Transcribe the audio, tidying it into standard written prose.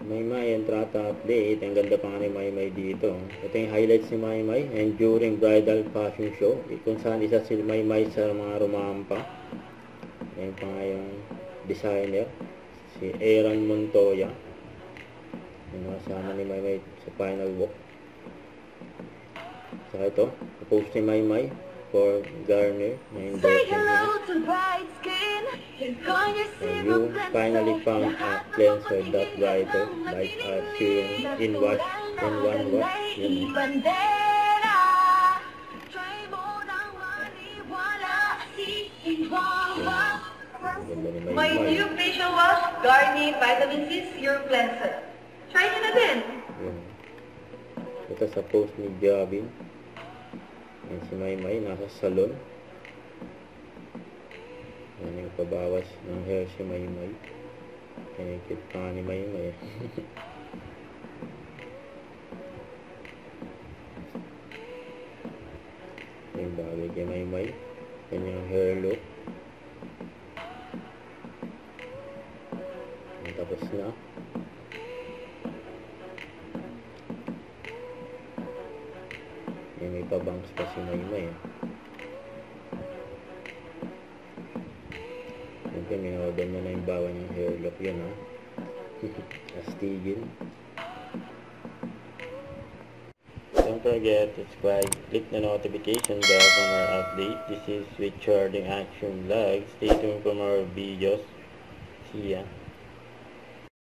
Maymay Entrata update. Ang ganda pa nga ni Maymay dito. Ito yung highlights ni Maymay. And during bridal fashion show, kung saan isa si Maymay sa mga rumampa. Ayan pa nga yung designer, si Aaron Montoya. Yung kasama ni Maymay sa final walk. Saka ito, post ni Maymay for Garner na endorsement niya. You finally found a cleanser that brighter like a serum in one wash. Yun. My new facial wash, Garnier Vitamin C Serum Cleanser. Try nyo na din. Yun. Ito sa post ni Gavin. Yan si Maymay, nasa salon. Yan yung pabawas ng hair si Maymay. Kinikit pa ni Maymay. Yung bagay kay Maymay. Yan yung hair look. Yan, tapos na. Yan, may pabangs pa si Maymay. Siyempre, minawagdan niya na yung bawa niyang hair look yun, ha. Astigin. Don't forget to subscribe, click the notification bell for more update. This is Richarding Action Vlog. Stay tuned for more videos. See ya.